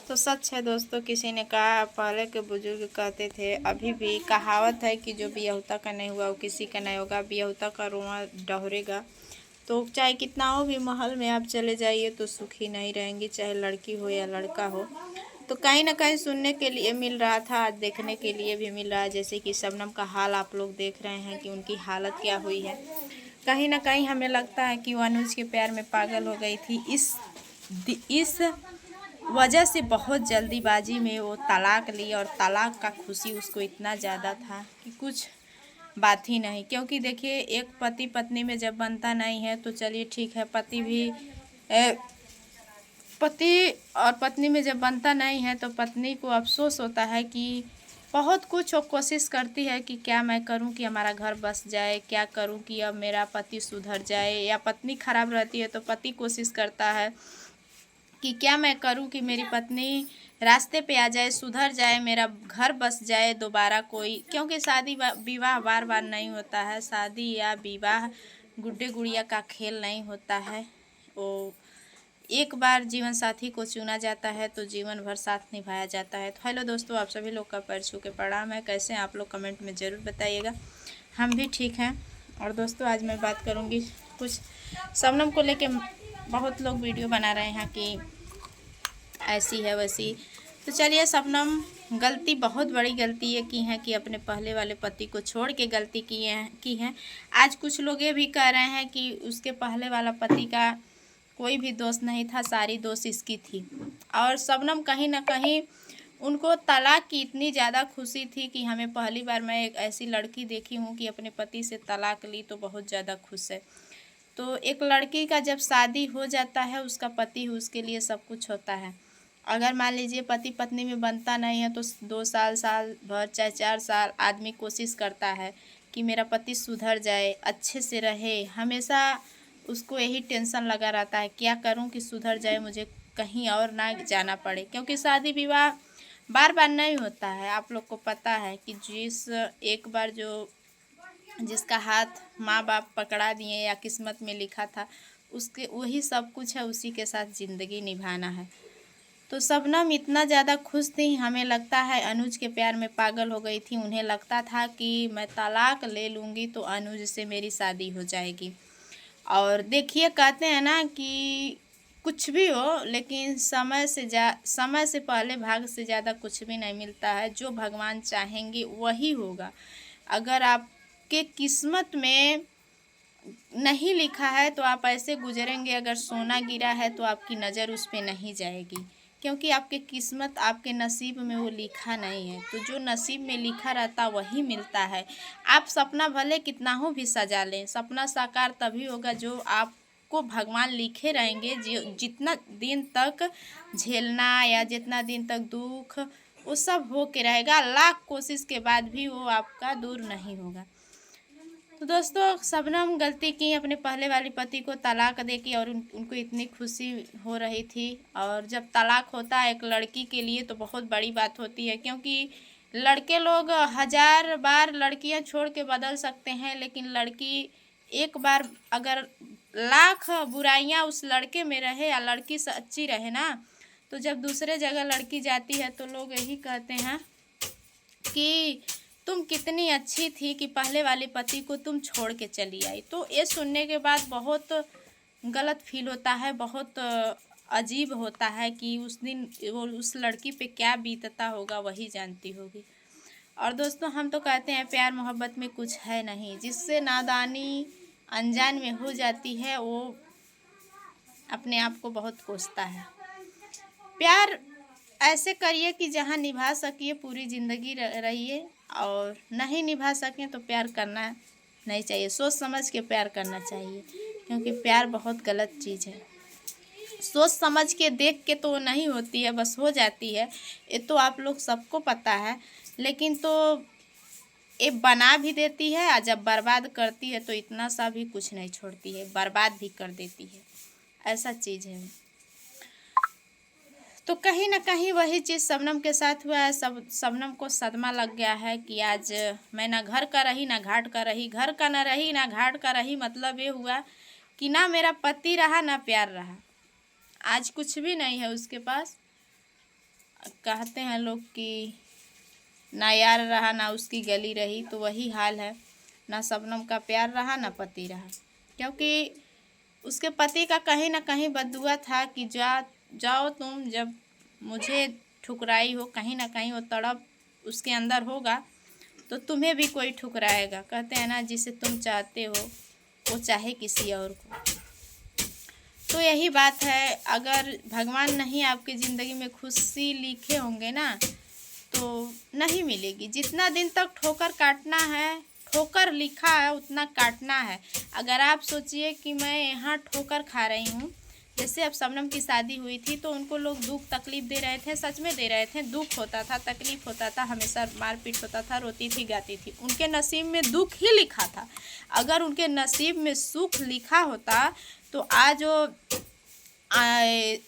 तो सच है दोस्तों, किसी ने कहा, पहले के बुजुर्ग कहते थे, अभी भी कहावत है कि जो बियहुता का नहीं हुआ वो किसी का नहीं होगा। बियहुता का रोआ डहोरेगा। तो चाहे कितना हो भी महल में आप चले जाइए तो सुखी नहीं रहेंगी, चाहे लड़की हो या लड़का हो। तो कहीं ना कहीं सुनने के लिए मिल रहा था, आज देखने के लिए भी मिल रहा है। जैसे कि शबनम का हाल आप लोग देख रहे हैं कि उनकी हालत क्या हुई है। कहीं ना कहीं हमें लगता है कि वो अनुज के प्यार में पागल हो गई थी। इस वजह से बहुत जल्दीबाजी में वो तलाक ली, और तलाक का खुशी उसको इतना ज़्यादा था कि कुछ बात ही नहीं। क्योंकि देखिए, एक पति पत्नी में जब बनता नहीं है तो चलिए ठीक है, पति और पत्नी में जब बनता नहीं है तो पत्नी को अफसोस होता है कि बहुत कुछ वो कोशिश करती है कि क्या मैं करूं कि हमारा घर बस जाए, क्या करूं कि अब मेरा पति सुधर जाए। या पत्नी खराब रहती है तो पति कोशिश करता है कि क्या मैं करूं कि मेरी पत्नी रास्ते पे आ जाए, सुधर जाए, मेरा घर बस जाए दोबारा कोई। क्योंकि शादी विवाह बार बार नहीं होता है। शादी या विवाह गुड्डे गुड़िया का खेल नहीं होता है। वो एक बार जीवन साथी को चुना जाता है तो जीवन भर साथ निभाया जाता है। तो हेलो दोस्तों, आप सभी लोग का पैर छू के प्रणाम है। कैसे हैं आप लोग, कमेंट में ज़रूर बताइएगा। हम भी ठीक हैं। और दोस्तों, आज मैं बात करूंगी कुछ शबनम को लेके। बहुत लोग वीडियो बना रहे हैं कि ऐसी है वैसी। तो चलिए, शबनम गलती, बहुत बड़ी गलती ये की है कि अपने पहले वाले पति को छोड़ के गलती की है। आज कुछ लोग ये भी कह रहे हैं कि उसके पहले वाला पति का कोई भी दोष नहीं था, सारी दोष इसकी थी। और शबनम कहीं ना कहीं, उनको तलाक की इतनी ज़्यादा खुशी थी कि हमें पहली बार मैं एक ऐसी लड़की देखी हूँ कि अपने पति से तलाक ली तो बहुत ज़्यादा खुश है। तो एक लड़की का जब शादी हो जाता है, उसका पति उसके लिए सब कुछ होता है। अगर मान लीजिए पति पत्नी में बनता नहीं है तो 2 साल, साल भर, चाहे 4 साल आदमी कोशिश करता है कि मेरा पति सुधर जाए, अच्छे से रहे। हमेशा उसको यही टेंशन लगा रहता है, क्या करूं कि सुधर जाए, मुझे कहीं और ना जाना पड़े। क्योंकि शादी विवाह बार बार नहीं होता है। आप लोग को पता है कि एक बार जिसका हाथ माँ बाप पकड़ा दिए या किस्मत में लिखा था, उसके वही सब कुछ है, उसी के साथ ज़िंदगी निभाना है। तो शबनम इतना ज़्यादा खुश थी, हमें लगता है अनुज के प्यार में पागल हो गई थी। उन्हें लगता था कि मैं तलाक ले लूँगी तो अनुज से मेरी शादी हो जाएगी। और देखिए, कहते हैं ना कि कुछ भी हो, लेकिन समय से पहले भाग्य से ज़्यादा कुछ भी नहीं मिलता है। जो भगवान चाहेंगे वही होगा। अगर आपके किस्मत में नहीं लिखा है तो आप ऐसे गुजरेंगे। अगर सोना गिरा है तो आपकी नज़र उस पर नहीं जाएगी, क्योंकि आपके किस्मत, आपके नसीब में वो लिखा नहीं है। तो जो नसीब में लिखा रहता वही मिलता है। आप सपना भले कितना हो भी सजा लें, सपना साकार तभी होगा जो आपको भगवान लिखे रहेंगे। जितना दिन तक झेलना या जितना दिन तक दुख, वो सब हो के रहेगा। लाख कोशिश के बाद भी वो आपका दूर नहीं होगा। तो दोस्तों, शबनम गलती की अपने पहले वाले पति को तलाक दे के, और उनको इतनी खुशी हो रही थी। और जब तलाक होता है एक लड़की के लिए तो बहुत बड़ी बात होती है। क्योंकि लड़के लोग 1000 बार लड़कियां छोड़ के बदल सकते हैं, लेकिन लड़की एक बार, अगर लाख बुराइयां उस लड़के में रहे या लड़की सच्ची रहे ना, तो जब दूसरे जगह लड़की जाती है तो लोग यही कहते हैं कि तुम कितनी अच्छी थी कि पहले वाले पति को तुम छोड़ के चली आई। तो ये सुनने के बाद बहुत गलत फील होता है, बहुत अजीब होता है कि उस दिन वो उस लड़की पे क्या बीतता होगा, वही जानती होगी। और दोस्तों, हम तो कहते हैं प्यार मोहब्बत में कुछ है नहीं। जिससे नादानी अनजान में हो जाती है वो अपने आप को बहुत कोसता है। प्यार ऐसे करिए कि जहाँ निभा सकिए पूरी ज़िंदगी रहिए, और नहीं निभा सकें तो प्यार करना नहीं चाहिए। सोच समझ के प्यार करना चाहिए, क्योंकि प्यार बहुत गलत चीज़ है। सोच समझ के देख के तो नहीं होती है, बस हो जाती है। ये तो आप लोग सबको पता है। लेकिन तो ये बना भी देती है, और जब बर्बाद करती है तो इतना सा भी कुछ नहीं छोड़ती है, बर्बाद भी कर देती है। ऐसा चीज़ है। तो कहीं ना कहीं वही चीज़ शबनम के साथ हुआ है। शबनम को सदमा लग गया है कि आज मैं ना घर का रही ना घाट का रही। घर का ना रही ना घाट का रही, मतलब ये हुआ कि ना मेरा पति रहा ना प्यार रहा। आज कुछ भी नहीं है उसके पास। कहते हैं लोग कि ना यार रहा ना उसकी गली रही, तो वही हाल है। ना शबनम का प्यार रहा ना पति रहा, क्योंकि उसके पति का कहीं ना कहीं बददुआ था कि जाओ तुम, जब मुझे ठुकराई हो, कहीं ना कहीं वो तड़प उसके अंदर होगा तो तुम्हें भी कोई ठुकराएगा। कहते हैं ना, जिसे तुम चाहते हो वो चाहे किसी और को। तो यही बात है, अगर भगवान नहीं आपकी ज़िंदगी में खुशी लिखे होंगे ना तो नहीं मिलेगी। जितना दिन तक ठोकर काटना है, ठोकर लिखा है उतना काटना है। अगर आप सोचिए कि मैं यहाँ ठोकर खा रही हूँ, जैसे अब शबनम की शादी हुई थी तो उनको लोग दुख तकलीफ़ दे रहे थे, सच में दे रहे थे, दुख होता था, तकलीफ़ होता था, हमेशा मारपीट होता था, रोती थी, गाती थी। उनके नसीब में दुख ही लिखा था। अगर उनके नसीब में सुख लिखा होता तो आज वो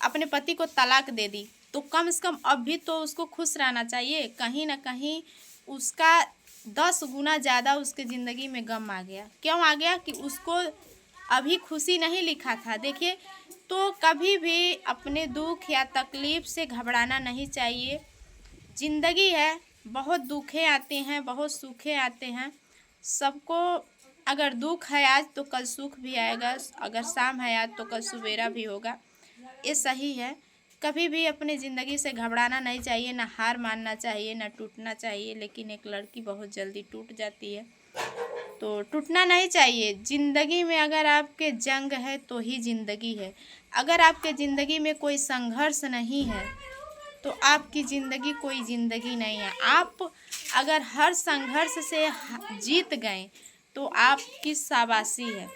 अपने पति को तलाक दे दी, तो कम से कम अब भी तो उसको खुश रहना चाहिए। कहीं ना कहीं उसका 10 गुना ज़्यादा उसके ज़िंदगी में गम आ गया। क्यों आ गया? कि उसको अभी खुशी नहीं लिखा था। देखिए, तो कभी भी अपने दुख या तकलीफ़ से घबराना नहीं चाहिए। ज़िंदगी है, बहुत दुखें आते हैं, बहुत सुखें आते हैं। सबको अगर दुख है आज तो कल सुख भी आएगा, अगर शाम है आज तो कल सवेरा भी होगा। ये सही है। कभी भी अपनी ज़िंदगी से घबराना नहीं चाहिए, ना हार मानना चाहिए, ना टूटना चाहिए। लेकिन एक लड़की बहुत जल्दी टूट जाती है, तो टूटना नहीं चाहिए। ज़िंदगी में अगर आपके जंग है तो ही ज़िंदगी है। अगर आपके ज़िंदगी में कोई संघर्ष नहीं है तो आपकी ज़िंदगी कोई ज़िंदगी नहीं है। आप अगर हर संघर्ष से जीत गए तो आपकी शाबाशी है।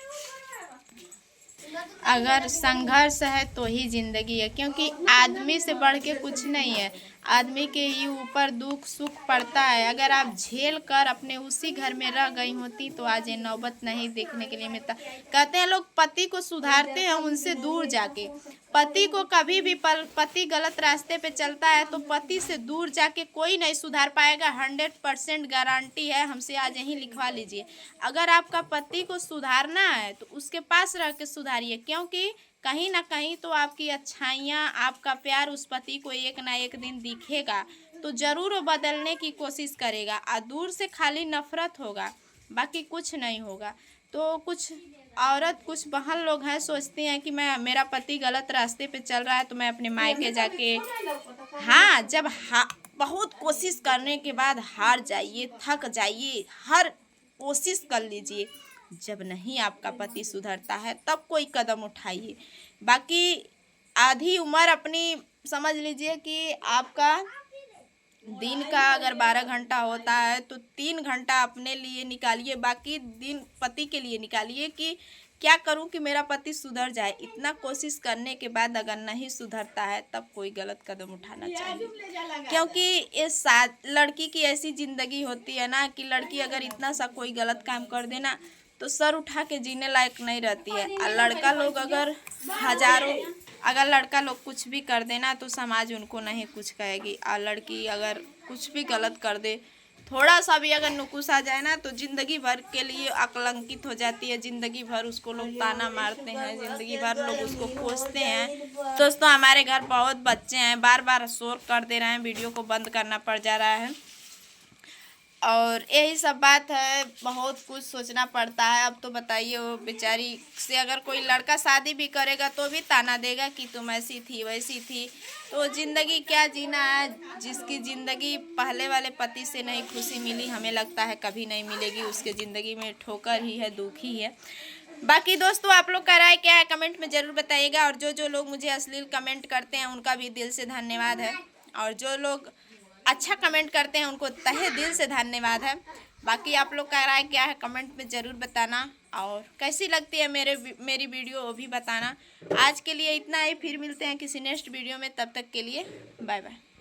अगर संघर्ष है तो ही ज़िंदगी है, क्योंकि आदमी से बढ़ के कुछ नहीं है। आदमी के ही ऊपर दुख सुख पड़ता है। अगर आप झेल कर अपने उसी घर में रह गई होती तो आज ये नौबत नहीं देखने के लिए मिलता। कहते हैं लोग पति को सुधारते हैं उनसे दूर जाके। पति को कभी भी पति गलत रास्ते पे चलता है तो पति से दूर जाके कोई नहीं सुधार पाएगा। 100% गारंटी है, हमसे आज यहीं लिखवा लीजिए। अगर आपका पति को सुधारना है तो उसके पास रह के सुधारिए, क्योंकि कहीं ना कहीं तो आपकी अच्छाइयाँ, आपका प्यार उस पति को एक ना एक दिन दिखेगा, तो ज़रूर वो बदलने की कोशिश करेगा। और दूर से खाली नफरत होगा, बाकी कुछ नहीं होगा। तो कुछ औरत, कुछ बहन लोग हैं, सोचती हैं कि मेरा पति गलत रास्ते पे चल रहा है तो मैं अपने मायके जाके, हाँ, जब बहुत कोशिश करने के बाद हार जाइए, थक जाइए, हर कोशिश कर लीजिए, जब नहीं आपका पति सुधरता है तब कोई कदम उठाइए। बाकी आधी उम्र अपनी समझ लीजिए कि आपका दिन का अगर 12 घंटा होता है तो 3 घंटा अपने लिए निकालिए, बाकी दिन पति के लिए निकालिए कि क्या करूं कि मेरा पति सुधर जाए। इतना कोशिश करने के बाद अगर नहीं सुधरता है तब कोई गलत कदम उठाना चाहिए, क्योंकि इस लड़की की ऐसी ज़िंदगी होती है ना कि लड़की अगर इतना सा कोई गलत काम कर देना तो सर उठा के जीने लायक नहीं रहती है। और लड़का लोग अगर लड़का लोग कुछ भी कर देना तो समाज उनको नहीं कुछ कहेगी। और लड़की अगर कुछ भी गलत कर दे, थोड़ा सा भी अगर नुकुस आ जाए ना तो ज़िंदगी भर के लिए अकलंकित हो जाती है। ज़िंदगी भर उसको लोग ताना मारते हैं, ज़िंदगी भर लोग उसको कोसते हैं। दोस्तों, हमारे घर बहुत बच्चे हैं, बार बार शोर कर दे रहे हैं, वीडियो को बंद करना पड़ जा रहा है। और यही सब बात है, बहुत कुछ सोचना पड़ता है। अब तो बताइए, वो बेचारी से अगर कोई लड़का शादी भी करेगा तो भी ताना देगा कि तुम ऐसी थी वैसी थी। तो ज़िंदगी क्या जीना है? जिसकी ज़िंदगी पहले वाले पति से नहीं खुशी मिली, हमें लगता है कभी नहीं मिलेगी। उसके ज़िंदगी में ठोकर ही है, दुख ही है। बाकी दोस्तों, आप लोग का राय क्या है कमेंट में ज़रूर बताइएगा। और जो लोग मुझे अश्लील कमेंट करते हैं उनका भी दिल से धन्यवाद है, और जो लोग अच्छा कमेंट करते हैं उनको तहे दिल से धन्यवाद है। बाकी आप लोग का राय क्या है कमेंट में ज़रूर बताना, और कैसी लगती है मेरी वीडियो वो भी बताना। आज के लिए इतना ही, फिर मिलते हैं किसी नेक्स्ट वीडियो में। तब तक के लिए बाय बाय।